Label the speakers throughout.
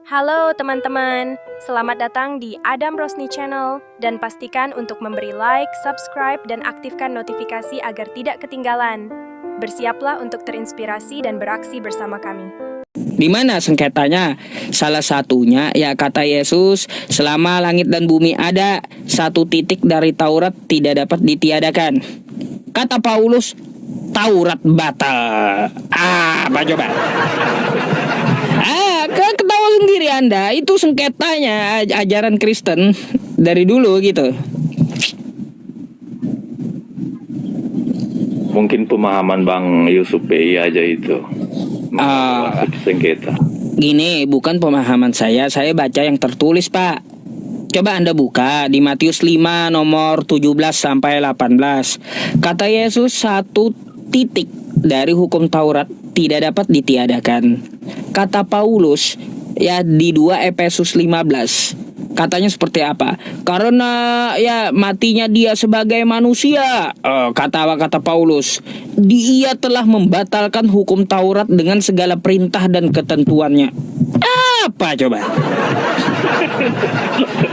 Speaker 1: Halo teman-teman, selamat datang di Adam Rosni Channel dan pastikan untuk memberi like, subscribe, dan aktifkan notifikasi agar tidak ketinggalan. Bersiaplah untuk terinspirasi dan beraksi bersama kami.
Speaker 2: Di mana sengketanya? Salah satunya ya kata Yesus, selama langit dan bumi ada, satu titik dari Taurat tidak dapat ditiadakan. Kata Paulus, Taurat batal. Apa coba? Ketawa sendiri Anda, itu sengketanya ajaran Kristen dari dulu gitu.
Speaker 3: Mungkin pemahaman Bang Yusuf PI aja itu sengketa.
Speaker 2: Gini, bukan pemahaman saya baca yang tertulis Pak. Coba Anda buka di Matius 5 nomor 17 sampai 18. Kata Yesus, satu titik dari hukum Taurat tidak dapat ditiadakan. Kata Paulus ya di 2 Efesus 15. Katanya seperti apa? Karena ya matinya dia sebagai manusia. Kata Paulus, dia telah membatalkan hukum Taurat dengan segala perintah dan ketentuannya. Apa coba?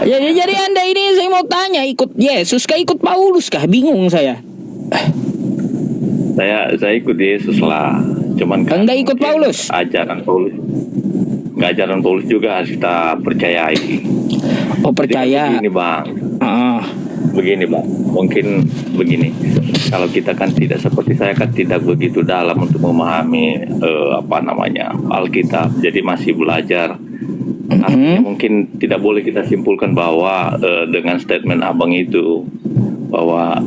Speaker 2: Jadi Anda ini saya mau tanya, ikut Yesus kah ikut Paulus kah? Bingung saya.
Speaker 3: Saya ikut Yesus lah. Cuman kan
Speaker 2: Anda ikut Paulus?
Speaker 3: Ajaran Paulus juga harus kita percayai.
Speaker 2: Oh, percaya.
Speaker 3: Jadi begini bang, mungkin begini. Kalau kita kan tidak seperti saya kan tidak begitu dalam untuk memahami Alkitab. Jadi masih belajar. Artinya mungkin tidak boleh kita simpulkan bahwa dengan statement abang itu bahwa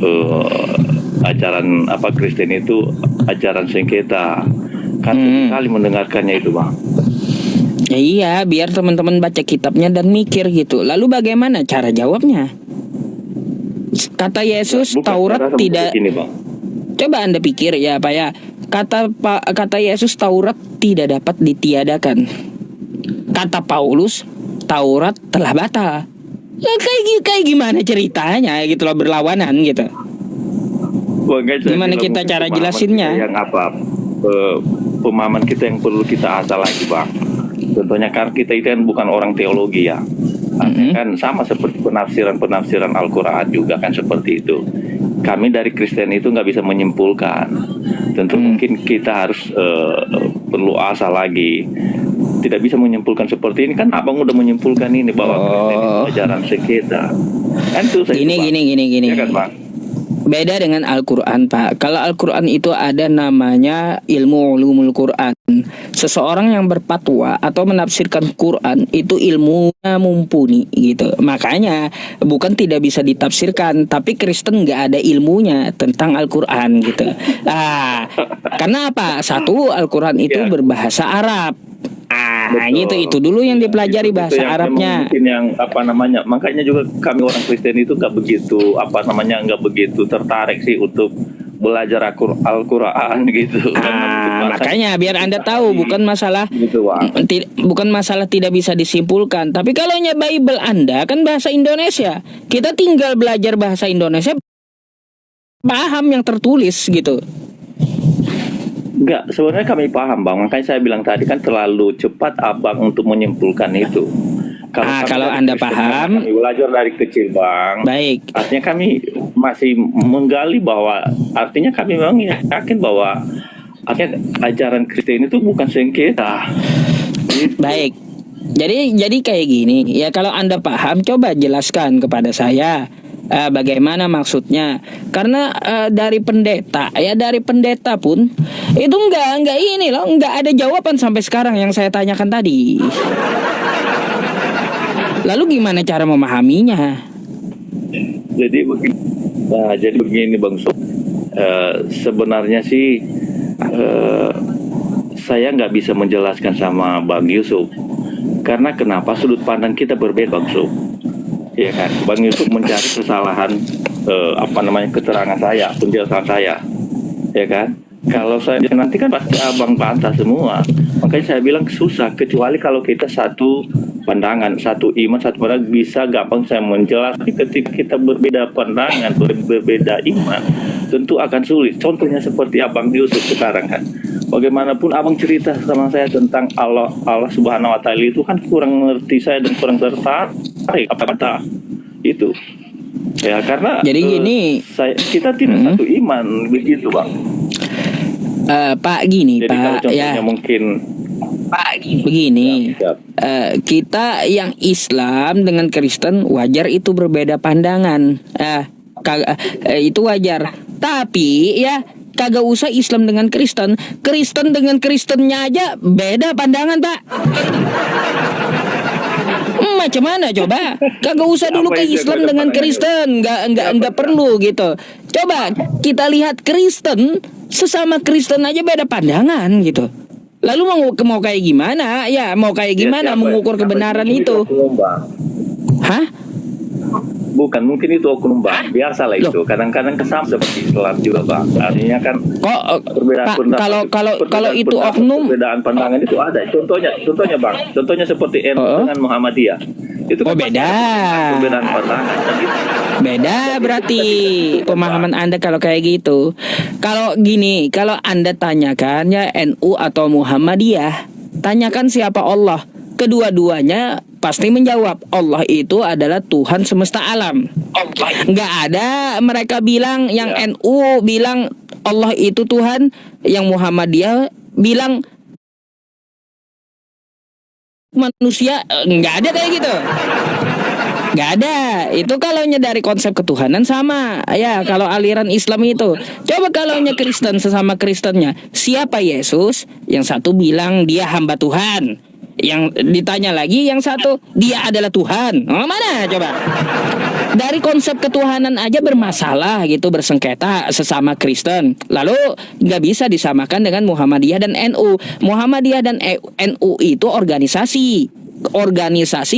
Speaker 3: ajaran Kristen itu ajaran sengketa. Kan sekali mendengarkannya itu bang.
Speaker 2: Ya iya, biar teman-teman baca kitabnya dan mikir gitu. Lalu bagaimana cara jawabnya? Kata Yesus, Taurat tidak.
Speaker 3: Begini, bang.
Speaker 2: Coba Anda pikir ya Pak ya. Kata Yesus, Taurat tidak dapat ditiadakan. Kata Paulus, Taurat telah batal. Ya kayak gimana ceritanya gitu loh, berlawanan gitu. Gimana kita cara jelasinnya?
Speaker 3: Pemahaman kita yang perlu kita asah lagi bang. Contohnya kan kita itu kan bukan orang teologi ya. Artinya kan sama seperti penafsiran Al-Quran juga kan seperti itu. Kami dari Kristen itu nggak bisa menyimpulkan. Tentu mungkin kita harus perlu asah lagi. Tidak bisa menyimpulkan seperti ini kan abang udah menyimpulkan ini bahwa Kristen itu ajaran sengketa. Kan itu
Speaker 2: Gini.
Speaker 3: Ya kan bang?
Speaker 2: Beda dengan Al-Quran Pak. Kalau Al-Quran itu ada namanya ilmu ulumul Quran. Seseorang yang berfatwa atau menafsirkan Quran itu ilmunya mumpuni gitu. Makanya bukan tidak bisa ditafsirkan, tapi Kristen nggak ada ilmunya tentang Al-Quran gitu. Karena apa? Satu, Al-Quran itu berbahasa Arab. Itu dulu yang dipelajari bahasa Arabnya.
Speaker 3: Mungkin yang makanya juga kami orang Kristen itu nggak begitu tertarik sih untuk belajar Al-Quran gitu.
Speaker 2: Makanya biar Anda tahu bukan masalah gitu, bukan masalah tidak bisa disimpulkan. Tapi kalau Bible Anda kan bahasa Indonesia, kita tinggal belajar bahasa Indonesia, paham yang tertulis gitu.
Speaker 3: Enggak, sebenarnya kami paham bang. Makanya saya bilang tadi kan terlalu cepat abang untuk menyimpulkan itu.
Speaker 2: Kalau Anda paham,
Speaker 3: kami belajar dari kecil bang.
Speaker 2: Baik.
Speaker 3: Artinya kami masih menggali bahwa artinya kami memang yakin bahwa ajaran Kristen itu bukan sengketa.
Speaker 2: Baik. Jadi kayak gini ya, kalau Anda paham coba jelaskan kepada saya. Bagaimana maksudnya? Karena dari pendeta pun itu nggak ada jawaban sampai sekarang yang saya tanyakan tadi. Lalu gimana cara memahaminya?
Speaker 3: Jadi begini bang Sob. Sebenarnya sih saya nggak bisa menjelaskan sama Bang Yusuf karena kenapa sudut pandang kita berbeda bang Sob. Ya kan, Bang Yusuf mencari kesalahan keterangan saya, penjelasan saya, ya kan. Kalau saya nanti kan pasti abang bantah semua. Makanya saya bilang susah, kecuali kalau kita satu pandangan, satu iman, satu pandangan bisa gampang saya menjelaskan. Ketika kita berbeda pandangan, berbeda iman, tentu akan sulit. Contohnya seperti abang Yusuf sekarang kan, bagaimanapun abang cerita sama saya tentang Allah Subhanahu Wa Taala itu kan kurang mengerti saya dan kurang tertarik apa kata itu. Ya karena
Speaker 2: Jadi gini,
Speaker 3: kita tidak satu iman begitu bang.
Speaker 2: Pak gini
Speaker 3: Jadi kalau
Speaker 2: Pak
Speaker 3: contohnya
Speaker 2: ya.
Speaker 3: mungkin
Speaker 2: Pak begini,
Speaker 3: Siap.
Speaker 2: kita yang Islam dengan Kristen wajar itu berbeda pandangan, itu wajar. Tapi ya kagak usah Islam dengan Kristen, Kristen dengan Kristennya aja beda pandangan Pak. Macam mana coba? Kagak usah dulu
Speaker 3: Apa
Speaker 2: ke
Speaker 3: itu yang
Speaker 2: Islam
Speaker 3: beda
Speaker 2: dengan
Speaker 3: pandangan
Speaker 2: Kristen, nggak perlu gitu. Coba kita lihat Kristen sesama Kristen aja beda pandangan gitu. Lalu mau kayak gimana? Ya mau kayak gimana mengukur kebenaran itu? Hah?
Speaker 3: Bukan, mungkin itu oknum bang. Biasalah itu. Kadang-kadang kesam seperti Islam juga bang. Artinya kan
Speaker 2: Kok
Speaker 3: perbedaan
Speaker 2: Pak,
Speaker 3: pendapat.
Speaker 2: kalau itu
Speaker 3: pendapat,
Speaker 2: oknum,
Speaker 3: perbedaan pandangan itu ada. Contohnya bang. Contohnya seperti NU dengan Muhammadiyah. Itu kan pasti
Speaker 2: beda.
Speaker 3: ada perbedaan pandangan. Dan itu
Speaker 2: beda berarti pemahaman Anda kalau kayak gitu. Kalau gini, kalau Anda tanyakan ya NU atau Muhammadiyah, tanyakan siapa Allah. Kedua-duanya pasti menjawab Allah itu adalah Tuhan semesta alam. Nggak ada mereka bilang yang NU bilang Allah itu Tuhan, yang Muhammadiyah bilang manusia. Nggak ada kayak gitu. Nggak ada. Itu kalaunya dari konsep ketuhanan sama. Ya kalau aliran Islam itu. Coba kalaunya Kristen sesama Kristennya, siapa Yesus? Yang satu bilang dia hamba Tuhan, yang ditanya lagi yang satu dia adalah Tuhan. Mana coba? Dari konsep ketuhanan aja bermasalah gitu, bersengketa sesama Kristen. Lalu nggak bisa disamakan dengan Muhammadiyah dan NU. Muhammadiyah dan NU itu organisasi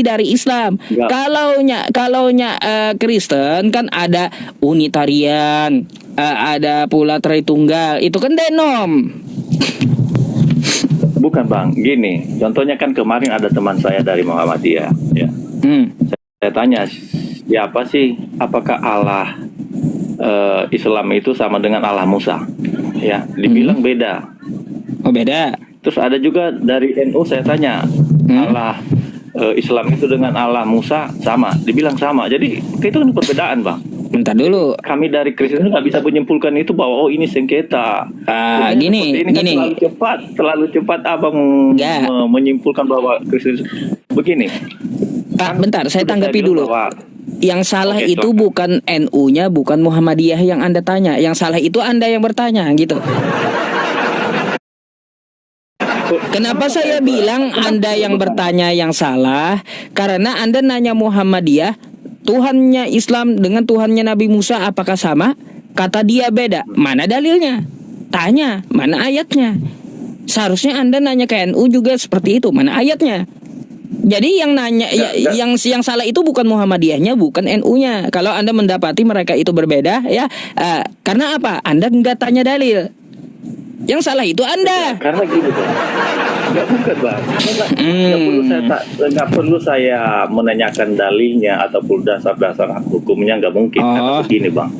Speaker 2: dari Islam. Kalaunya Kristen kan ada Unitarian, ada pula Tritunggal. Itu kan denom.
Speaker 3: bukan bang. Gini, contohnya kan kemarin ada teman saya dari Muhammadiyah. Ya. Saya tanya, siapa sih? Apakah Allah Islam itu sama dengan Allah Musa? Ya, dibilang beda.
Speaker 2: Oh beda.
Speaker 3: Terus ada juga dari NU saya tanya, Allah Islam itu dengan Allah Musa sama? Dibilang sama. Jadi itu kan perbedaan bang.
Speaker 2: Bentar dulu.
Speaker 3: Kami dari Kristen nggak bisa menyimpulkan itu bahwa ini sengketa.
Speaker 2: Gini.
Speaker 3: Terlalu cepat abang menyimpulkan bahwa Kristen begini.
Speaker 2: Pak, bentar, saya tanggapi dulu. Yang salah itu bukan NU-nya, bukan Muhammadiyah yang Anda tanya. Yang salah itu Anda yang bertanya, gitu. Kenapa saya bilang Anda yang bertanya yang salah? Karena Anda nanya Muhammadiyah, Tuhannya Islam dengan Tuhannya Nabi Musa apakah sama? Kata dia beda. Mana dalilnya? Tanya, mana ayatnya? Seharusnya Anda nanya ke NU juga seperti itu, mana ayatnya? Jadi yang nanya yang salah itu bukan Muhammadiyahnya, bukan NU-nya. Kalau Anda mendapati mereka itu berbeda, ya karena apa? Anda nggak tanya dalil. Yang salah itu Anda.
Speaker 3: Karena gini bang, bukan bang. Nggak perlu saya menanyakan dalilnya ataupun dasar-dasar hukumnya, nggak mungkin. Karena begini bang.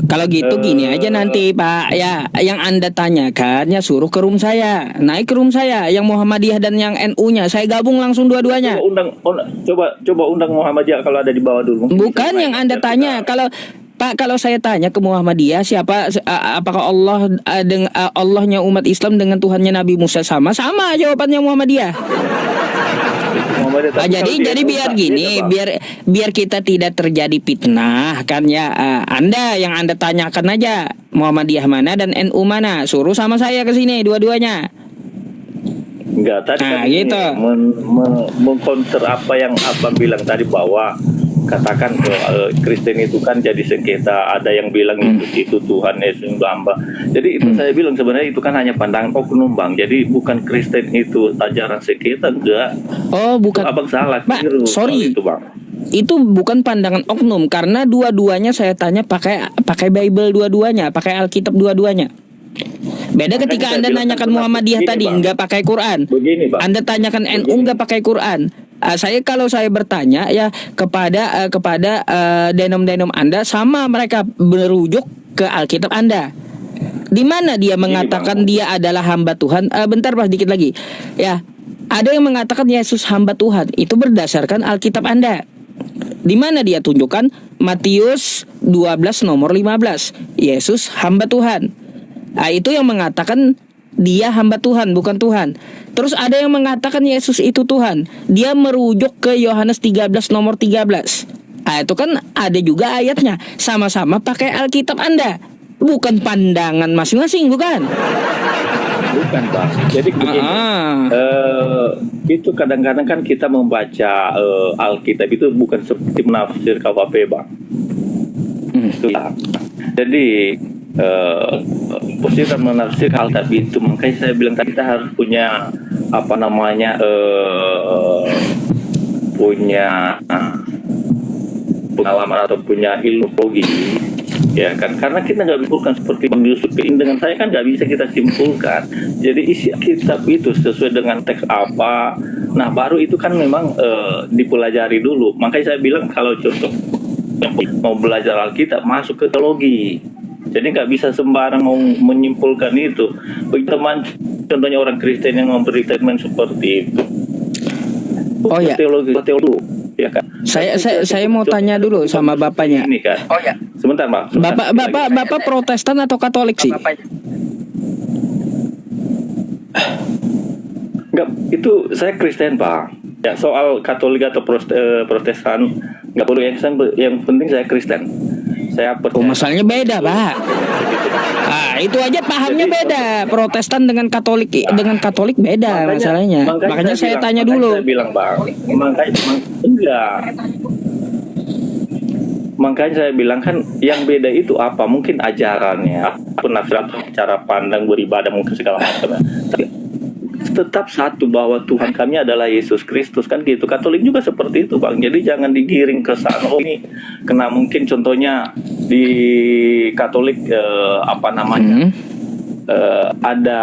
Speaker 2: Kalau gitu gini aja nanti Pak, ya yang Anda tanyakan ya suruh ke room saya, naik ke room saya, yang Muhammadiyah dan yang NU-nya, saya gabung langsung dua-duanya.
Speaker 3: Coba undang Muhammadiyah kalau ada di bawah dulu.
Speaker 2: Bukan yang Anda tanya. Kalau saya tanya ke Muhammadiyah apakah Allahnya umat Islam dengan Tuhannya Nabi Musa sama jawabannya Muhammadiyah. Jadi biar gini, biar kita tidak terjadi fitnah kan ya. Anda yang Anda tanyakan aja Muhammadiyah mana dan NU mana, suruh sama saya ke sini dua-duanya.
Speaker 3: Enggak, tadi
Speaker 2: gitu.
Speaker 3: Mengcounter apa yang Abang bilang tadi bahwa katakan Kristen itu kan jadi sengketa, ada yang bilang itu Tuhan Yesus hamba. Jadi itu saya bilang sebenarnya itu kan hanya pandangan oknum bang. Jadi bukan Kristen itu ajaran sengketa, enggak.
Speaker 2: Oh bukan.
Speaker 3: Abang salah.
Speaker 2: Pak, sorry.
Speaker 3: Itu bang.
Speaker 2: Itu bukan pandangan oknum karena dua-duanya saya tanya pakai Bible dua-duanya, pakai Alkitab dua-duanya. Beda ketika Anda nanyakan Muhammadiyah tadi nggak pakai Quran.
Speaker 3: Begini, Bang.
Speaker 2: Anda tanyakan NU nggak pakai Quran. Kalau saya bertanya ya kepada denom-denom Anda, sama mereka merujuk ke Alkitab Anda. Di mana dia mengatakan dia adalah hamba Tuhan? Bentar Pak, dikit lagi. Ya, ada yang mengatakan Yesus hamba Tuhan. Itu berdasarkan Alkitab Anda. Di mana dia tunjukkan? Matius 12 nomor 15. Yesus hamba Tuhan. Nah, itu yang mengatakan dia hamba Tuhan, bukan Tuhan. Terus ada yang mengatakan Yesus itu Tuhan. Dia merujuk ke Yohanes 13 nomor 13. Nah, itu kan ada juga ayatnya. Sama-sama pakai Alkitab Anda, bukan pandangan masing-masing, bukan?
Speaker 3: Bukan, Bang. Jadi begini, itu kadang-kadang kan kita membaca Alkitab itu bukan seperti menafsir KWP, Bang. Jadi posisi menafsir Alkitab itu, makanya saya bilang tadi kita harus punya apa namanya punya pengalaman atau punya ilmu logi, ya kan, karena kita nggak simpulkan seperti Bang Yusuf ini dengan saya kan nggak bisa kita simpulkan. Jadi isi kitab itu sesuai dengan teks apa, nah baru itu kan memang dipelajari dulu. Makanya saya bilang kalau contoh mau belajar Alkitab masuk ke teologi, jadi nggak bisa sembarang mau menyimpulkan itu. Bagi teman contohnya orang Kristen yang memberi statement seperti itu,
Speaker 2: Oh ya,
Speaker 3: teologi ya kan.
Speaker 2: saya mau tanya dulu sama bapaknya.
Speaker 3: Ini kan. Oh ya. Sebentar, Pak.
Speaker 2: Bapak Protestan atau Katolik sih?
Speaker 3: Enggak, itu saya Kristen, Pak. Ya, soal Katolik atau Protestan nggak perlu yang penting saya Kristen. Saya percaya.
Speaker 2: Masalahnya beda, Pak. Itu aja pahamnya beda. Protestan dengan Katolik beda masalahnya. Makanya saya tanya dulu.
Speaker 3: Saya bilang, Bang. Makanya saya bilang kan yang beda itu apa? Mungkin ajarannya, penafsiran, cara pandang beribadah mungkin segala macam. Tetap satu bahwa Tuhan kami adalah Yesus Kristus, kan gitu. Katolik juga seperti itu, Bang. Jadi jangan digiring ke sana. Oh, ini kena mungkin contohnya di Katolik ada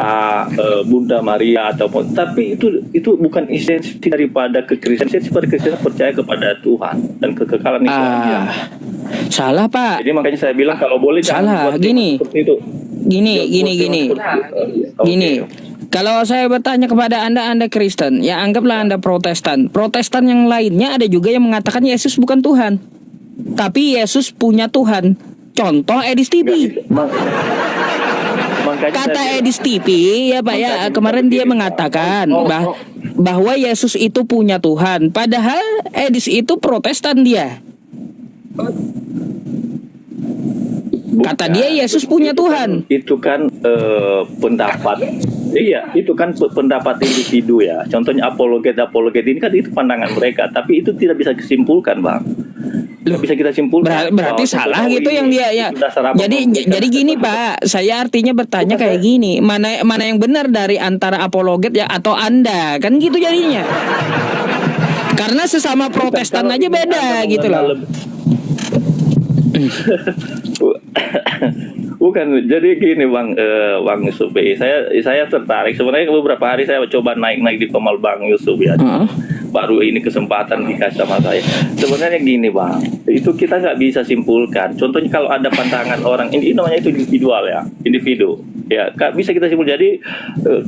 Speaker 3: Bunda Maria ataupun, tapi itu bukan esensi daripada kekristenan. Esensi pada kekristenan percaya kepada Tuhan dan kekekalan itu aja.
Speaker 2: Salah, Pak.
Speaker 3: Jadi makanya saya bilang kalau boleh
Speaker 2: salah. Gini. Gini. Kalau saya bertanya kepada Anda Kristen, ya anggaplah Anda Protestan. Protestan yang lainnya ada juga yang mengatakan Yesus bukan Tuhan, tapi Yesus punya Tuhan. Contoh Edis TV. Kata Edis TV ya Pak ya, kemarin dia mengatakan bahwa Yesus itu punya Tuhan. Padahal Edis itu Protestan dia. Kata dia Yesus punya Tuhan.
Speaker 3: Itu kan pendapat. Iya, itu kan pendapat individu ya. Contohnya apologet ini kan itu pandangan mereka, tapi itu tidak bisa disimpulkan, Bang. Tidak bisa kita simpulkan.
Speaker 2: Berarti salah gitu yang dia ya. Jadi gini, Pak, saya artinya bertanya kayak gini, mana yang benar dari antara apologet ya atau Anda, kan gitu jadinya. Karena sesama Protestan aja beda gitu loh.
Speaker 3: Bukan, jadi gini Bang Yusuf, saya tertarik sebenarnya. Beberapa hari saya coba naik di Pemal Bang Yusuf ya. Baru ini kesempatan dikasih sama saya. Sebenarnya gini Bang, itu kita nggak bisa simpulkan. Contohnya kalau ada pandangan orang, ini namanya itu individu ya, bisa kita simpul. Jadi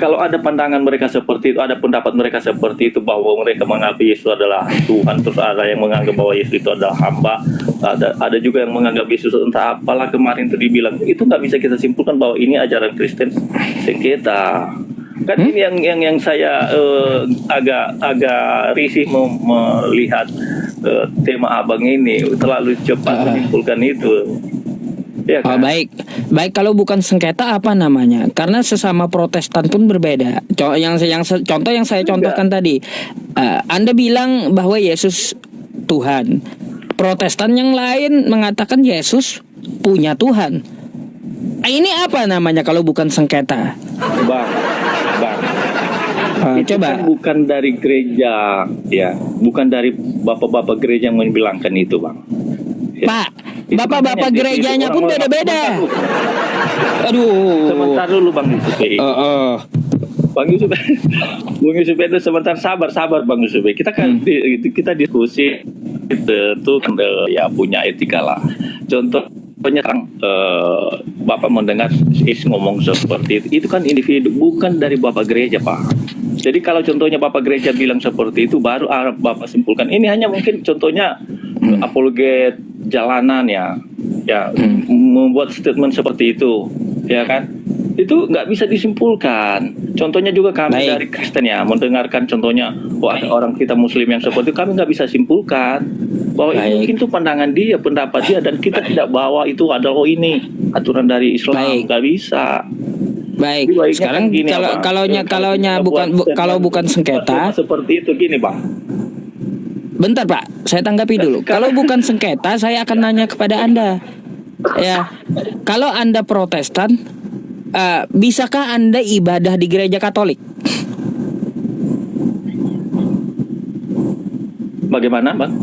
Speaker 3: kalau ada pandangan mereka seperti itu, ada pendapat mereka seperti itu, bahwa mereka menganggap Yesus adalah Tuhan, terus ada yang menganggap bahwa Yesus itu adalah hamba, ada juga yang menganggap Yesus entah apalah kemarin itu dibilang, itu nggak bisa kita simpulkan bahwa ini ajaran Kristen sengketa. Kan ini yang saya agak risih melihat tema abang ini terlalu cepat menyimpulkan itu. Ya kan?
Speaker 2: Baik kalau bukan sengketa apa namanya? Karena sesama Protestan pun berbeda. Contoh yang saya contohkan tadi, Anda bilang bahwa Yesus Tuhan. Protestan yang lain mengatakan Yesus punya Tuhan. Ini apa namanya kalau bukan sengketa?
Speaker 3: Bang. Itu
Speaker 2: Coba.
Speaker 3: kan bukan dari gereja, ya, bukan dari bapak-bapak gereja yang membilangkan itu, Bang. Ya. Pak,
Speaker 2: bapak-bapak gerejanya pun beda-beda. Aduh.
Speaker 3: Sebentar dulu Bang Yusuf. Bang Yusuf itu sebentar, sabar Bang Yusuf. Kita kan kita diskusi itu ya punya etika lah. Contoh contohnya Bapak mendengar is ngomong seperti itu kan individu, bukan dari Bapak gereja, Pak. Jadi kalau contohnya Bapak gereja bilang seperti itu, baru Bapak simpulkan. Ini hanya mungkin contohnya apologet jalanan ya membuat statement seperti itu, ya kan? Itu nggak bisa disimpulkan. Contohnya juga kami dari Kristen ya, mendengarkan contohnya, ada orang kita Muslim yang seperti itu, kami nggak bisa simpulkan bahwa itu mungkin itu pandangan dia, pendapat dia, dan kita tidak bawa itu adalah ini aturan dari Islam, nggak bisa.
Speaker 2: Baik. Sekarang gini, kalau bukan sengketa
Speaker 3: seperti itu gini, Bang.
Speaker 2: Bentar Pak, saya tanggapi dulu. Kalau bukan sengketa, saya akan nanya kepada Anda. Ya, kalau Anda Protestan, bisakah Anda ibadah di gereja Katolik?
Speaker 3: Bagaimana, Bang?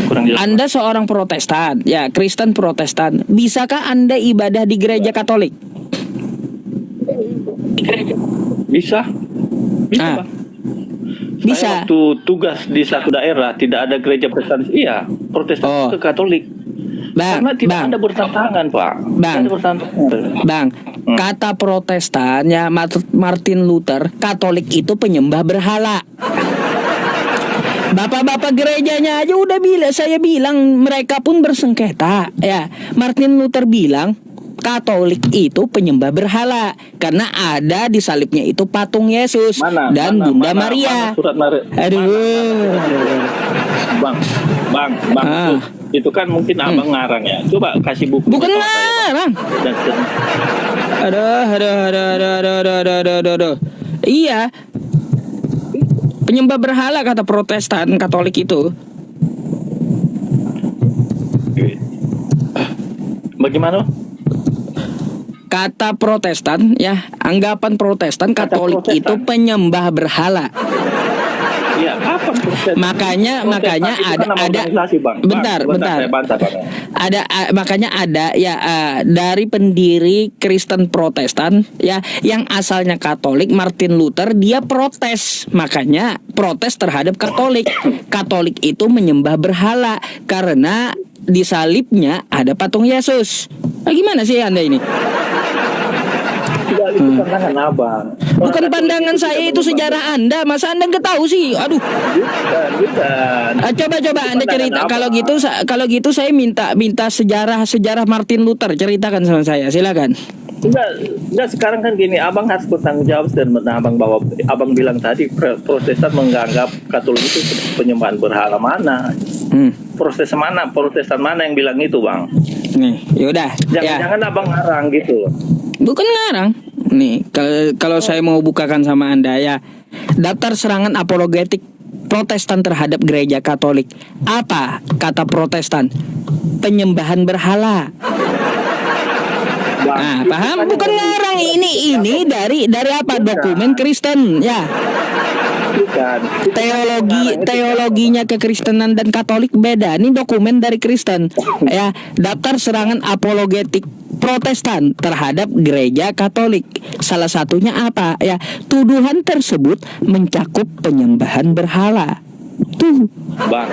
Speaker 3: Kurang jelas.
Speaker 2: Anda seorang Protestan, ya Kristen Protestan. Bisakah Anda ibadah di gereja Katolik?
Speaker 3: Bisa, Bang.
Speaker 2: Bisa.
Speaker 3: Saya waktu tugas di satu daerah tidak ada gereja Protestan, Protestan ke Katolik. Karena tidak ada bertentangan, Pak.
Speaker 2: Bang, kata Protestan ya Martin Luther, Katolik itu penyembah berhala. Bapak-bapak gerejanya aja udah saya bilang mereka pun bersengketa ya. Martin Luther bilang Katolik itu penyembah berhala karena ada di salibnya itu patung Yesus dan Bunda Maria.
Speaker 3: Bang, itu kan mungkin abang ngarang ya. Coba kasih buku.
Speaker 2: Bukan ngarang. Aduh. Iya. Penyembah berhala kata Protestan, Katolik itu.
Speaker 3: Bagaimana?
Speaker 2: Kata Protestan ya, anggapan Protestan Katolik itu penyembah berhala.
Speaker 3: Ya, kapan Protestan?
Speaker 2: Makanya ada bentar. Makanya ada ya dari pendiri Kristen Protestan ya yang asalnya Katolik, Martin Luther, dia protes. Makanya protes terhadap Katolik. Katolik itu menyembah berhala karena di salibnya ada patung Yesus. Nah, gimana sih Anda ini?
Speaker 3: Itu pandangan abang.
Speaker 2: Bukan pandangan saya, itu sejarah Anda. Masa Anda nggak tahu sih? Aduh.
Speaker 3: Bukan.
Speaker 2: Coba Anda cerita. Kalau gitu saya minta sejarah Martin Luther, ceritakan sama saya. Silakan.
Speaker 3: Enggak, sekarang kan gini, abang harus bertanggung jawab dan abang bilang tadi Protestan menganggap Katolik itu penyembahan berhala mana? Protestan mana yang bilang itu, Bang?
Speaker 2: Nih, yaudah.
Speaker 3: Jangan abang ngarang gitu loh.
Speaker 2: Bukan ngarang. Nih, kalau saya mau bukakan sama Anda ya, daftar serangan apologetik Protestan terhadap gereja Katolik. Apa kata Protestan? Penyembahan berhala. Nah, paham? Bukan ngarang, ini dari apa? Dokumen Kristen ya. Teologinya kekristenan dan Katolik beda. Ini dokumen dari Kristen ya. Daftar serangan apologetik Protestan terhadap gereja Katolik. Salah satunya apa ya? Tuduhan tersebut mencakup penyembahan berhala. Tuh.
Speaker 3: Bang,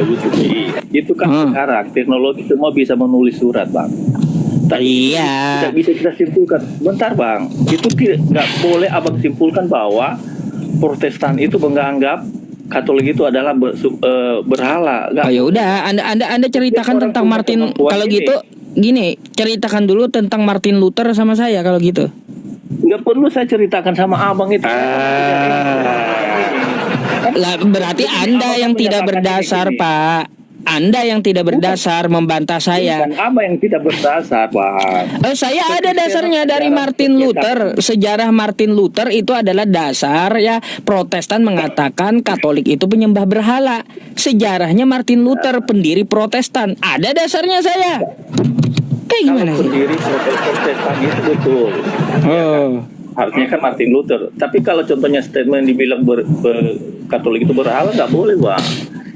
Speaker 3: Yusufi, itu kan sekarang teknologi semua bisa menulis surat, Bang. Tapi tidak bisa kita simpulkan. Bentar, Bang. Itu nggak boleh abang simpulkan bahwa Protestan itu menganggap Katolik itu adalah berhala.
Speaker 2: Ya udah, Anda ceritakan tentang Martin. Kalau gitu, gini, ceritakan dulu tentang Martin Luther sama saya kalau gitu.
Speaker 3: Nggak perlu saya ceritakan sama abang itu.
Speaker 2: Lah, berarti Anda yang tidak berdasar, Pak. Anda yang tidak berdasar membantah saya.
Speaker 3: Bukan apa yang tidak berdasar, Pak.
Speaker 2: Saya ada dasarnya dari Martin Luther. Sejarah Martin Luther itu adalah dasar ya. Protestan mengatakan Katolik itu penyembah berhala. Sejarahnya Martin Luther, pendiri Protestan. Ada dasarnya saya. Kayak gimana sih?
Speaker 3: Pendiri Protestan itu betul. Harusnya kan Martin Luther. Tapi kalau contohnya statement dibilang Katolik itu berhala, nggak boleh, Bang.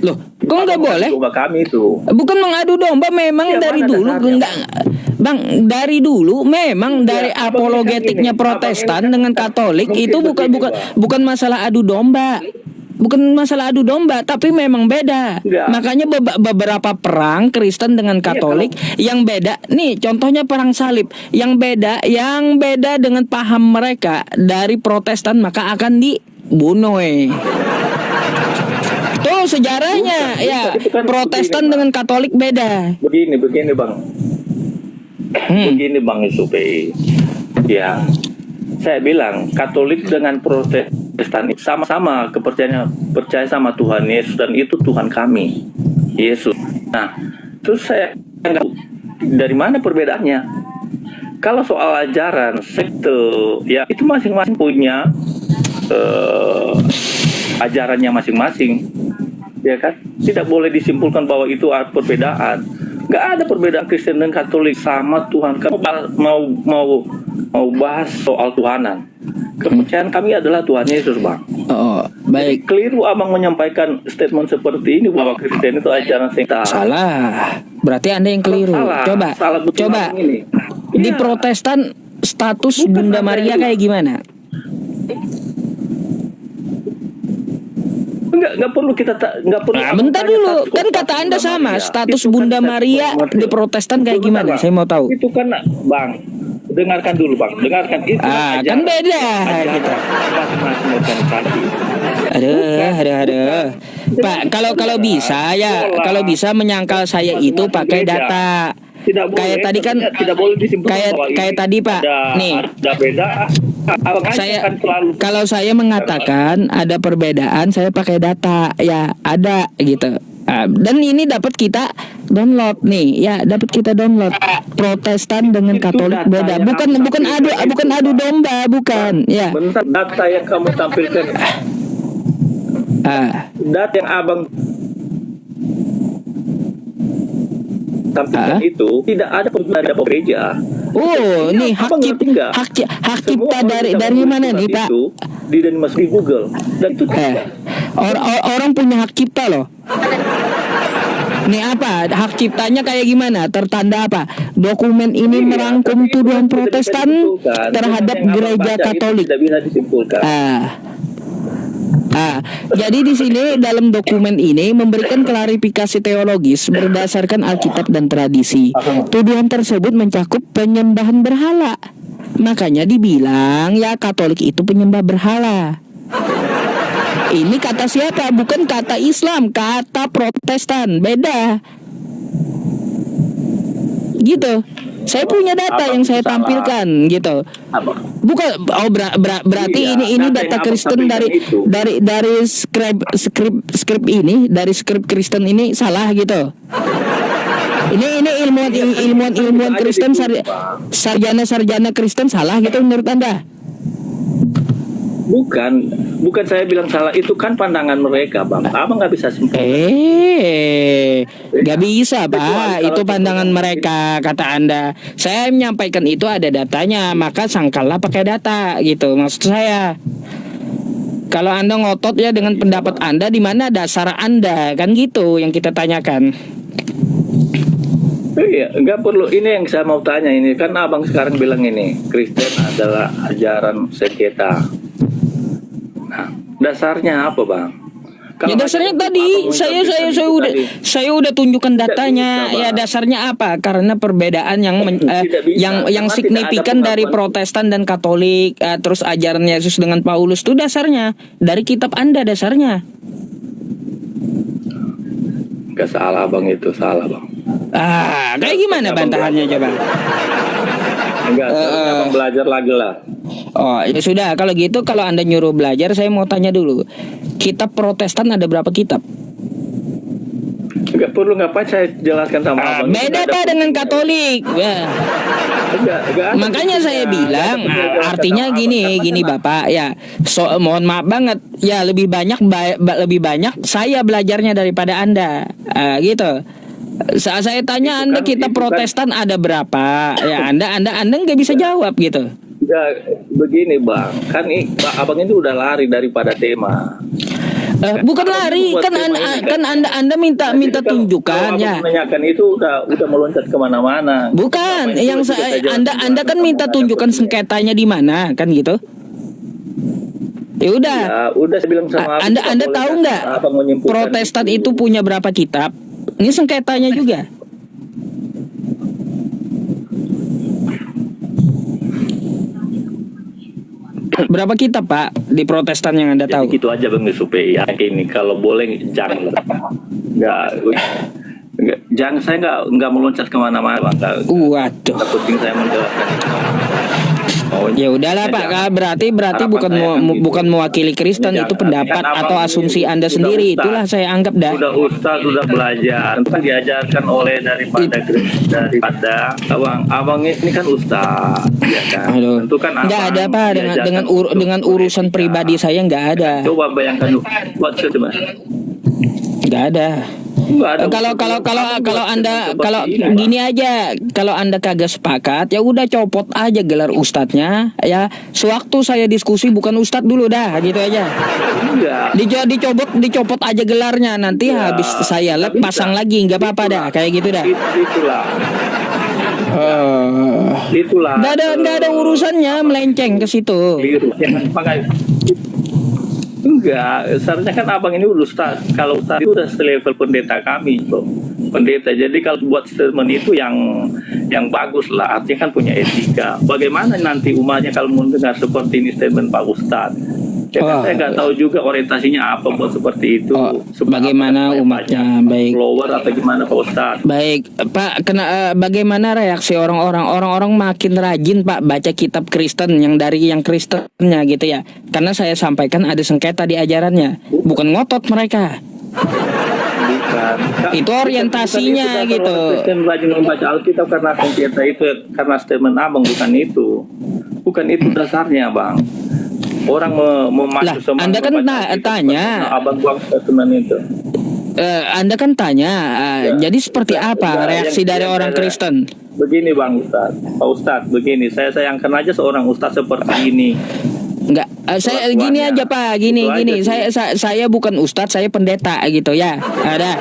Speaker 2: Loh, kok nggak boleh?
Speaker 3: Kami itu
Speaker 2: bukan mengadu domba, memang dari dulu enggak, Bang, dari dulu memang dari apologetiknya Protestan dengan Katolik itu bukan masalah adu domba. Bukan masalah adu domba, tapi memang beda.
Speaker 3: Enggak.
Speaker 2: Makanya beberapa perang Kristen dengan Katolik yang beda. Nih, contohnya perang salib. Yang beda dengan paham mereka dari Protestan maka akan dibunuh. Tuh sejarahnya
Speaker 3: Itu kan
Speaker 2: Protestan
Speaker 3: begini,
Speaker 2: dengan Katolik beda.
Speaker 3: Begini Bang. Begini Bang Yusuf. Ya, saya bilang Katolik dengan Protestan sama-sama percaya sama Tuhan Yesus dan itu Tuhan kami, Yesus. Nah, terus saya nggak dari mana perbedaannya? Kalau soal ajaran sekte, ya itu masing-masing punya ajarannya masing-masing, ya kan? Tidak boleh disimpulkan bahwa itu perbedaan. Nggak ada perbedaan Kristen dan Katolik, sama Tuhan. Kamu mau bahas soal Tuhanan. Kepercayaan kami adalah Tuhan Yesus, Bang.
Speaker 2: Oh, baik.
Speaker 3: Keliru Abang menyampaikan statement seperti ini bahwa Kristen itu ajaran sekte.
Speaker 2: Salah. Berarti Anda yang keliru.
Speaker 3: Salah betul
Speaker 2: Coba.
Speaker 3: ini.
Speaker 2: Di
Speaker 3: Iya.
Speaker 2: Protestan status
Speaker 3: Bukan
Speaker 2: Bunda
Speaker 3: Anda
Speaker 2: Maria
Speaker 3: itu.
Speaker 2: kayak gimana?
Speaker 3: Nggak perlu nggak perlu.
Speaker 2: Nah, bentar dulu. Kan kata Anda sama, status Bunda Maria di Protestan kayak
Speaker 3: Bentar,
Speaker 2: gimana?
Speaker 3: Bang.
Speaker 2: Saya mau tahu.
Speaker 3: Itu kan, Bang. Dengarkan dulu, Bang. Dengarkan itu.
Speaker 2: Kan beda gitu.
Speaker 3: Masing-masing organisasi.
Speaker 2: Aduh. Pak, kalau bisa ya, kalau bisa menyangkal saya itu pakai data.
Speaker 3: Tidak boleh.
Speaker 2: Kayak tadi kan,
Speaker 3: tidak boleh disimpulkan bahwa
Speaker 2: kayak
Speaker 3: ini
Speaker 2: tadi Pak. Nih,
Speaker 3: ada beda. Abang aja
Speaker 2: saya
Speaker 3: akan selalu
Speaker 2: kalau saya mengatakan ada perbedaan, saya pakai data. Ya, ada gitu. Dan ini dapat kita download nih, ya dapat kita download. Protestan dengan
Speaker 3: Itu
Speaker 2: Katolik
Speaker 3: data
Speaker 2: beda.
Speaker 3: yang
Speaker 2: Bukan adu domba, bukan. Ya.
Speaker 3: bentar, data yang kamu tampilkan, data yang Abang tampilkan itu tidak ada dari gereja.
Speaker 2: Oh, nih hak
Speaker 3: Abang ngerti nggak?
Speaker 2: cipta
Speaker 3: Semua
Speaker 2: dari
Speaker 3: orang bisa
Speaker 2: mana
Speaker 3: menulis
Speaker 2: nih, Pak?
Speaker 3: itu masuk di Google dan itu
Speaker 2: Orang punya hak cipta loh. Nih apa? Hak ciptanya kayak gimana? Tertanda apa? Dokumen ini merangkum tuduhan Protestan terhadap gereja Katolik.
Speaker 3: Tidak bisa disimpulkan.
Speaker 2: Jadi di sini dalam dokumen ini memberikan klarifikasi teologis berdasarkan Alkitab dan tradisi. Tuduhan tersebut mencakup penyembahan berhala. Makanya dibilang ya Katolik itu penyembah berhala. Ini kata siapa? Bukan kata Islam, kata Protestan. Beda. Gitu. Saya punya data yang saya tampilkan gitu. Bukan berarti ini data Kristen dari skrip ini, dari skrip Kristen ini salah gitu. Ini ilmuwan Kristen, sarjana Kristen salah gitu menurut Anda?
Speaker 3: Bukan saya bilang salah, itu kan pandangan mereka, Bang. Abang nggak bisa simpulkan.
Speaker 2: Nggak bisa, Pak. Itu pandangan mereka, kata Anda. Saya menyampaikan itu ada datanya, maka sangkallah pakai data, gitu. Maksud saya. Kalau Anda ngotot ya dengan pendapat Anda, di mana dasar Anda, kan gitu yang kita tanyakan.
Speaker 3: Iya, nggak perlu. Ini yang saya mau tanya ini, kan Abang sekarang bilang ini Kristen adalah ajaran sengketa. Nah, dasarnya apa, Bang?
Speaker 2: Ya dasarnya tadi saya udah tunjukkan datanya. Ya dasarnya apa? Karena perbedaan yang signifikan dari Protestan dan Katolik, terus ajaran Yesus dengan Paulus itu dasarnya dari kitab Anda dasarnya.
Speaker 3: Gak salah, Bang, itu salah, Bang.
Speaker 2: Kayak gimana bantahannya coba?
Speaker 3: Enggak, Abang belajar lagi lah.
Speaker 2: Oh, ya sudah. Kalau gitu, kalau Anda nyuruh belajar, saya mau tanya dulu. Kitab Protestan ada berapa kitab?
Speaker 3: Enggak perlu, ngapain saya jelaskan sama Abang.
Speaker 2: Beda Pak dengan Katolik. Ya. Makanya saya bilang, artinya gini Bapak, ya. Mohon maaf banget, ya lebih banyak saya belajarnya daripada Anda, gitu. Saat saya tanya Anda kitab Protestan ada berapa, ya Anda nggak bisa jawab gitu.
Speaker 3: Ya, begini, Bang, kan Abang itu udah lari daripada tema.
Speaker 2: Bukan lari, kan Anda minta tunjukkan ya.
Speaker 3: Menanyakan itu udah meloncat kemana-mana.
Speaker 2: Bukan, yang Anda kan minta tunjukkan sengketanya di mana, kan gitu? Ya udah.
Speaker 3: Ya, udah saya bilang sama
Speaker 2: Anda tahu nggak Protestan itu punya berapa kitab? Ini sengketanya juga. Berapa kitab Pak di Protestan yang Anda tahu?
Speaker 3: Gitu aja Bang Yusuf ya. Ini kalau boleh jangan jangan saya nggak meloncat kemana-mana Bang.
Speaker 2: Waduh.
Speaker 3: Penting saya menjelaskan.
Speaker 2: Ya udahlah Pak, berarti bukan mewakili Kristen, itu pendapat atau asumsi Anda sendiri. Itulah saya anggap dah.
Speaker 3: Sudah ustaz, sudah belajar, itu diajarkan oleh daripada abang ini kan ustaz, ya kan.
Speaker 2: Aduh.
Speaker 3: Tentu kan
Speaker 2: nggak ada Pak dengan urusan pribadi saya nggak ada.
Speaker 3: Coba bayangkan buat coba.
Speaker 2: Nggak ada. Kalau Anda gini aja, kalau Anda kagak sepakat ya udah copot aja gelar ustadznya ya. Sewaktu saya diskusi bukan ustadz dulu dah, gitu aja. Dicopot aja gelarnya, nanti habis saya pasang lagi, nggak apa-apa dah, kayak gitu dah.
Speaker 3: Itulah.
Speaker 2: Nggak ada urusannya melenceng ke situ.
Speaker 3: Enggak, seharusnya kan abang ini ustaz. Kalau ustaz itu udah selevel pendeta kami, bro. Pendeta. Jadi kalau buat statement itu yang bagus lah. Artinya kan punya etika. Bagaimana nanti umatnya kalau mendengar seperti ini statement Pak Ustaz? Ya kan saya nggak tahu juga orientasinya apa buat seperti itu.
Speaker 2: Bagaimana umatnya, baik.
Speaker 3: Follower atau gimana Pak Ustaz?
Speaker 2: Baik, Pak. Bagaimana reaksi orang-orang? Orang-orang makin rajin Pak baca kitab Kristen yang dari yang Kristennya gitu ya. Karena saya sampaikan ada sengketa di ajarannya, bukan ngotot mereka.
Speaker 3: Bukan.
Speaker 2: Itu orientasinya
Speaker 3: itu
Speaker 2: gitu.
Speaker 3: Kristen rajin membaca Alkitab karena sengketa itu karena statement abang, bukan itu. Bukan itu dasarnya Bang. Orang memacu semangat.
Speaker 2: Anda kan tanya.
Speaker 3: Abang buang statement itu.
Speaker 2: Anda kan tanya. Jadi seperti apa reaksi dari orang Kristen?
Speaker 3: Begini Bang Ustaz, Pak Ustaz, begini. Saya sayangkan aja seorang Ustaz seperti ini.
Speaker 2: Enggak, saya gini aja Pak, gini. Saya bukan ustadz, saya pendeta gitu ya. Ada.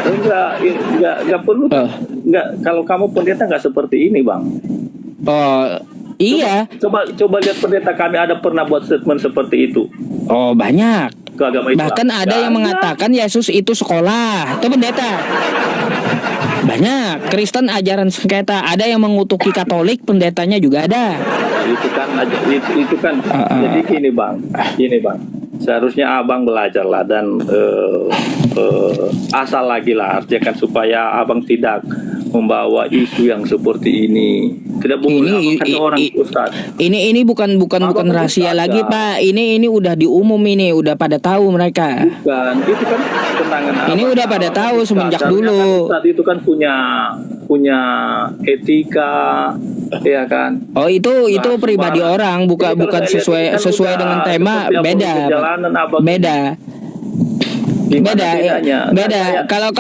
Speaker 3: Enggak perlu. Enggak, kalau kamu pendeta enggak seperti ini, Bang.
Speaker 2: Oh, iya.
Speaker 3: Coba lihat pendeta kami ada pernah buat statement seperti itu.
Speaker 2: Oh, banyak.
Speaker 3: Bahkan
Speaker 2: ada yang mengatakan Yesus itu sekolah. Itu pendeta. Banyak. Kristen ajaran sengketa. Ada yang mengutuki Katolik, pendetanya juga ada.
Speaker 3: Itu kan jadi gini bang, seharusnya abang belajarlah dan asal lagi lah, artinya kan supaya abang tidak membawa isu yang seperti ini. Tidak boleh orang ustaz.
Speaker 2: Ini bukan rahasia lagi Pak. Ini udah diumum, ini udah pada tahu mereka.
Speaker 3: Bukan, itu kan tentangan.
Speaker 2: Ini udah pada tahu semenjak dulu.
Speaker 3: Ustaz itu kan punya etika, ya kan.
Speaker 2: Oh itu pribadi orang, bukan sesuai dengan tema, beda. Kalau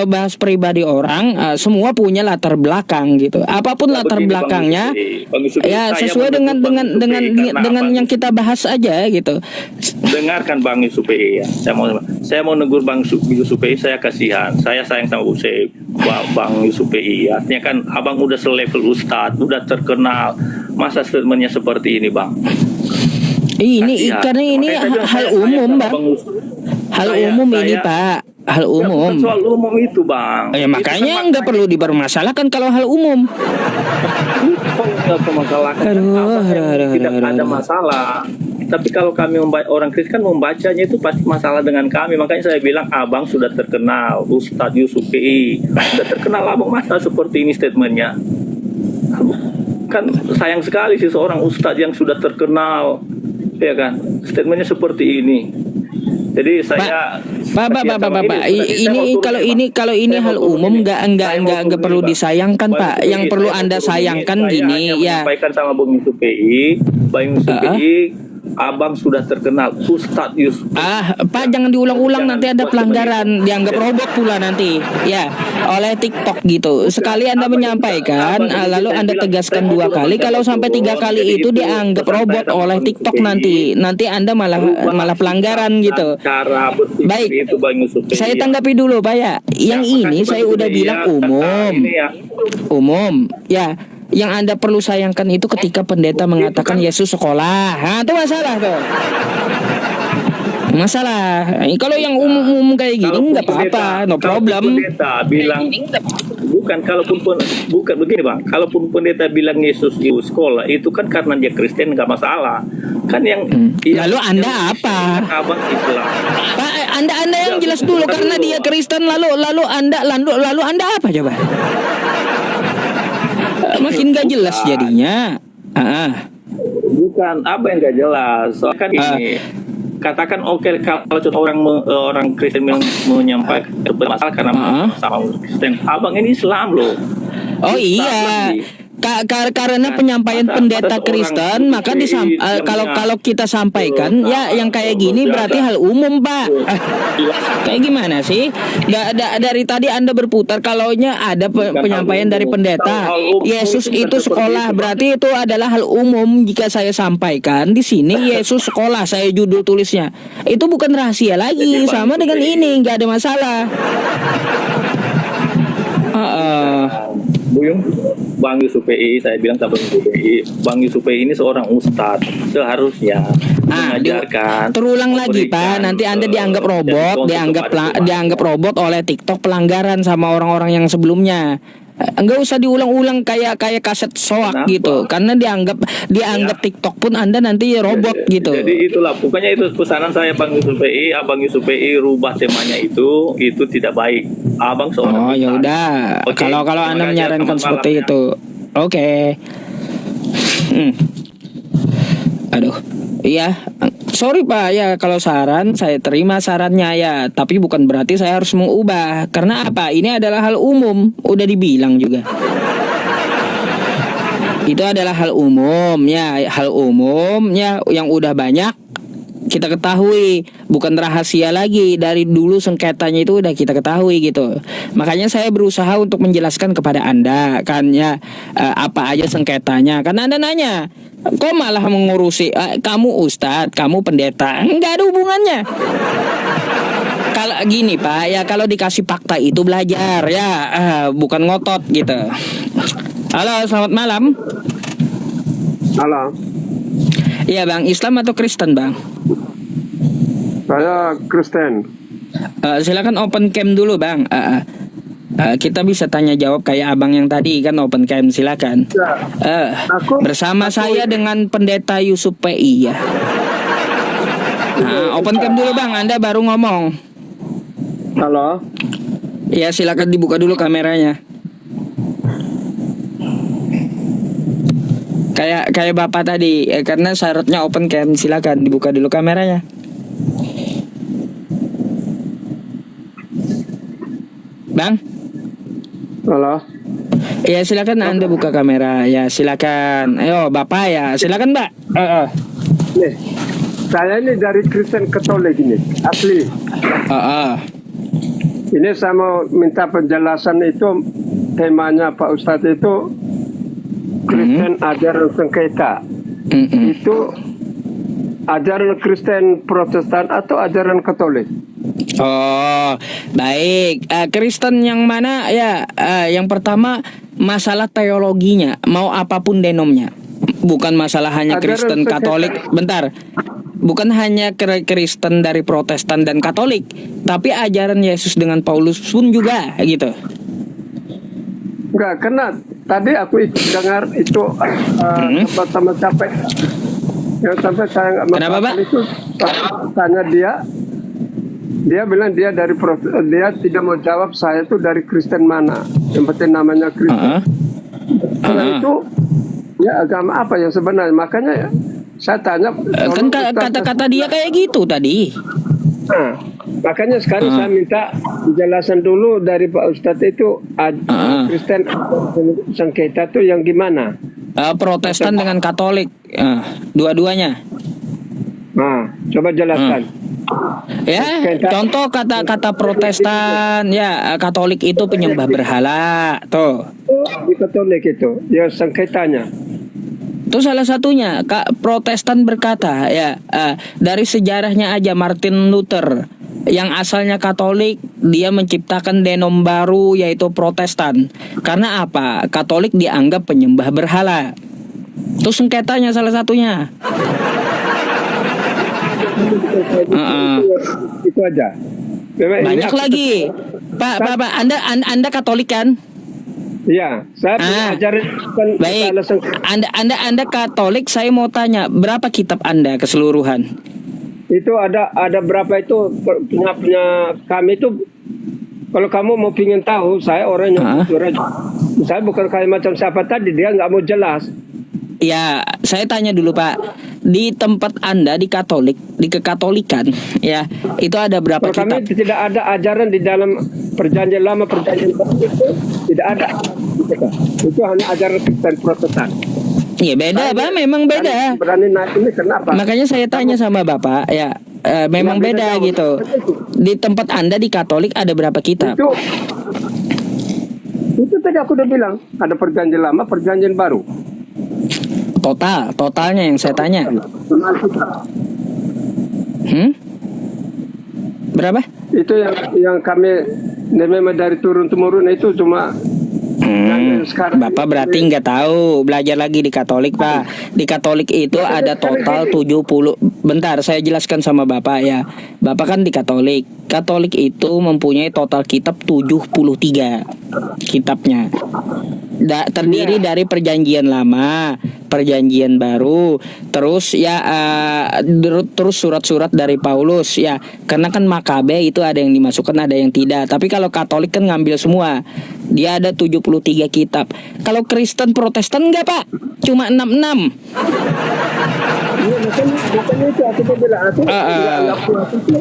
Speaker 2: bahas pribadi orang, semua punya latar belakang gitu. Apapun latar belakangnya, ya sesuai dengan yang kita bahas aja gitu.
Speaker 3: Dengarkan Bang Yusuf ya. Saya mau negur Bang Yusuf, saya kasihan. Saya sayang sama Bang Yusuf. Artinya kan abang udah selevel ustadz, udah terkenal. Masa statementnya seperti ini Bang?
Speaker 2: Karena ini hal umum Bang. Hal umum ini Pak. Hal umum.
Speaker 3: Soal umum itu Bang.
Speaker 2: Ya makanya nggak perlu dipermasalahkan kalau hal umum.
Speaker 3: Tidak ada masalah. Tapi kalau kami orang Kristen membacanya itu pasti masalah dengan kami. Makanya saya bilang abang sudah terkenal, Ustadz Yusuf PI sudah terkenal, abang masa seperti ini statementnya. Kan sayang sekali sih seorang Ustadz yang sudah terkenal, ya kan, statementnya seperti ini. Jadi saya
Speaker 2: kalau ini hal umum nggak perlu disayangkan Pak. Yang perlu Anda sayangkan gini ya.
Speaker 3: Sampaikan sama Bung Yusuf PI, Bang Yusuf PI, abang sudah terkenal Ustadz Yusuf.
Speaker 2: Pak jangan diulang-ulang, nanti ada pelanggaran, dianggap robot pula nanti ya oleh TikTok gitu. Sekali Anda menyampaikan, lalu Anda tegaskan 2 kali, kalau sampai 3 kali itu dianggap robot oleh TikTok, nanti Anda malah pelanggaran gitu. Baik, saya tanggapi dulu Pak ya. Yang ini saya udah bilang umum ya. Yang Anda perlu sayangkan itu ketika pendeta mengatakan Yesus sekolah. Nah, itu masalah tuh. Masalah. Kalau yang umum kayak gini nggak apa-apa, no problem.
Speaker 3: Pendeta bilang bukan begini bang. Kalaupun pendeta bilang Yesus di sekolah itu kan karena dia Kristen nggak masalah. Kan yang
Speaker 2: lalu Anda apa?
Speaker 3: Abang Islam.
Speaker 2: Pak, Anda yang jelas dulu karena dia Kristen lalu Anda apa coba? Makin gak jelas jadinya.
Speaker 3: Bukan apa yang gak jelas. Soalnya kan ini katakan kalau orang Kristen menyampaikan masalah karena sama Kristen. Abang ini Islam loh.
Speaker 2: Oh iya. Karena penyampaian pendeta Kristen maka kalau kita sampaikan ya yang kayak gini berarti hal umum, Pak. Kayak gimana sih? Dari tadi Anda berputar kalaunya ada penyampaian dari pendeta Yesus itu sekolah, berarti itu adalah hal umum. Jika saya sampaikan di sini Yesus sekolah, saya judul tulisnya, itu bukan rahasia lagi, sama dengan ini, nggak ada masalah.
Speaker 3: Bang Yusuf PI, saya bilang sama Bang Yusuf PI ini seorang ustadz, seharusnya mengajarkan.
Speaker 2: Terulang lagi Pak, nanti Anda dianggap robot, dianggap robot oleh TikTok, pelanggaran sama orang-orang yang sebelumnya. Enggak usah diulang-ulang kayak kaset soak gitu, karena dianggap TikTok pun Anda nanti robot gitu.
Speaker 3: Jadi itulah, pokoknya itu pesanan saya Bang Yusuf PI, Abang Yusuf PI rubah temanya itu tidak baik. Abang seorang.
Speaker 2: Oh ya udah, kalau Anda menyarankan seperti itu, oke. Aduh, iya. Sorry Pak, ya kalau saran saya terima sarannya ya, tapi bukan berarti saya harus mengubah. Karena apa? Ini adalah hal umum, udah dibilang juga. Itu adalah hal umum ya, yang udah banyak kita ketahui, bukan rahasia lagi. Dari dulu sengketanya itu udah kita ketahui gitu. Makanya saya berusaha untuk menjelaskan kepada Anda kan ya, apa aja sengketanya. Karena Anda nanya, kok malah mengurusi kamu ustadz, kamu pendeta, nggak ada hubungannya. Kalau gini Pak ya, kalau dikasih fakta itu belajar ya, bukan ngotot gitu. Halo, selamat malam.
Speaker 4: Halo.
Speaker 2: Iya Bang, Islam atau Kristen Bang?
Speaker 4: Saya Kristen.
Speaker 2: Silakan open cam dulu Bang. Kita bisa tanya jawab kayak abang yang tadi kan, open cam, silakan.
Speaker 4: Ya,
Speaker 2: bersama saya dengan pendeta Yusuf PI ya. Open cam dulu Bang, Anda baru ngomong.
Speaker 4: Halo.
Speaker 2: Ya silakan dibuka dulu kameranya. Kayak Bapak tadi karena syaratnya open cam, silakan dibuka dulu kameranya. Bang?
Speaker 4: Halo.
Speaker 2: Ya silakan Anda buka kamera. Ya silakan. Ayo Bapak ya, silakan Mbak.
Speaker 4: Nih, saya ini dari Kristen Katolik ini, asli. Ini saya mau minta penjelasan itu, temanya Pak Ustadz itu Kristen ajaran sengketa. Itu ajaran Kristen Protestan atau ajaran Katolik?
Speaker 2: Oh, baik. Kristen yang mana ya? Yang pertama masalah teologinya, mau apapun denomnya. Bukan masalah hanya Kristen Katolik. Bentar. Bukan hanya Kristen dari Protestan dan Katolik, tapi ajaran Yesus dengan Paulus pun juga gitu.
Speaker 4: Enggak, karena tadi aku dengar itu sama capek. Yang sampai saya nggak masalah itu, tanya dia bilang dia dari dia tidak mau jawab saya itu dari Kristen mana, yang penting namanya Kristen. Karena itu ya agama apa yang sebenarnya, makanya saya tanya.
Speaker 2: Kan kata-kata dia kayak gitu tadi.
Speaker 4: Makanya sekarang saya minta penjelasan dulu dari Pak Ustadz itu Kristen sengketa itu yang gimana?
Speaker 2: Protestan dengan Katolik, dua-duanya.
Speaker 4: Coba jelaskan.
Speaker 2: Ya, contoh kata-kata Protestan, ya Katolik itu penyembah berhala, tuh.
Speaker 4: Di Katolik itu, ya sengketanya.
Speaker 2: Itu salah satunya. Protestan berkata, ya dari sejarahnya aja Martin Luther yang asalnya Katolik, dia menciptakan denom baru yaitu Protestan. Karena apa? Katolik dianggap penyembah berhala. Itu sengketanya salah satunya.
Speaker 4: Itu aja. Memang ini
Speaker 2: Banyak lagi. Pak, Anda Katolik kan?
Speaker 4: Iya, saya ajarin kan.
Speaker 2: Baik. Anda Katolik, saya mau tanya, berapa kitab Anda keseluruhan?
Speaker 4: Itu ada berapa itu punya kami itu. Kalau kamu mau pingin tahu, saya orang yang jujur aja. Saya bukan kayak macam siapa tadi, dia nggak mau jelas.
Speaker 2: Ya, saya tanya dulu Pak, di tempat Anda di Katolik, di kekatolikan, ya, itu ada berapa
Speaker 4: Kalau
Speaker 2: kitab?
Speaker 4: kami tidak ada ajaran di dalam perjanjian lama, perjanjian baru itu tidak ada. Itu hanya ajaran Kristen Protestan.
Speaker 2: Iya beda Pak, memang beda.
Speaker 4: Berani naik ini kenapa?
Speaker 2: Makanya saya tanya sama Bapak, ya, memang beda gitu. Di tempat Anda di Katolik ada berapa kitab?
Speaker 4: Itu tadi aku udah bilang, ada perjanjian lama, perjanjian baru.
Speaker 2: Totalnya yang saya tanya. Berapa?
Speaker 4: Itu yang kami memang dari turun temurun itu cuma
Speaker 2: Bapak berarti nggak tahu, belajar lagi di Katolik Pak. Di Katolik itu ada total 70. Bentar, saya jelaskan sama Bapak ya. Bapak kan di Katolik. Katolik itu mempunyai total kitab 73 kitabnya. Terdiri dari perjanjian lama, perjanjian baru, terus ya terus surat-surat dari Paulus ya. Karena kan Makabe itu ada yang dimasukkan, ada yang tidak. Tapi kalau Katolik kan ngambil semua. Dia ada 73 kitab. Kalau Kristen Protestan enggak Pak? Cuma 66.
Speaker 4: Iya, makanya itu aku bilang aku nggak puas itu.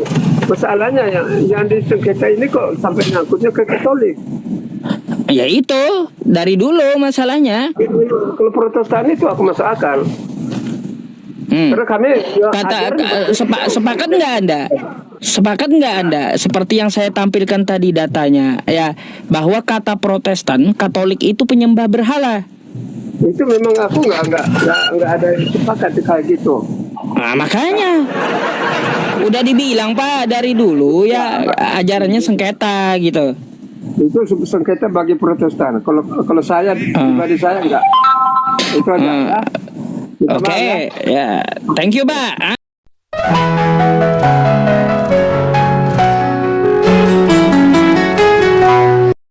Speaker 4: Masalahnya yang di sengketa ini kok sampai ngangkutnya ke Katolik.
Speaker 2: Ya itu dari dulu masalahnya.
Speaker 4: Kalau Protestan itu aku masuk akal. Karena kami sepakat nggak Anda? Sepakat nggak Anda? Seperti yang saya tampilkan tadi datanya, ya, bahwa kata Protestan, Katolik itu penyembah berhala. Itu memang aku nggak ada yang sepakat kayak gitu.
Speaker 2: Nah, makanya udah dibilang Pak dari dulu ya ajarannya sengketa gitu.
Speaker 4: Itu sengketa bagi Protestan. Kalau saya pribadi saya enggak. Itu aja.
Speaker 2: Oke, ya. Thank you Pak.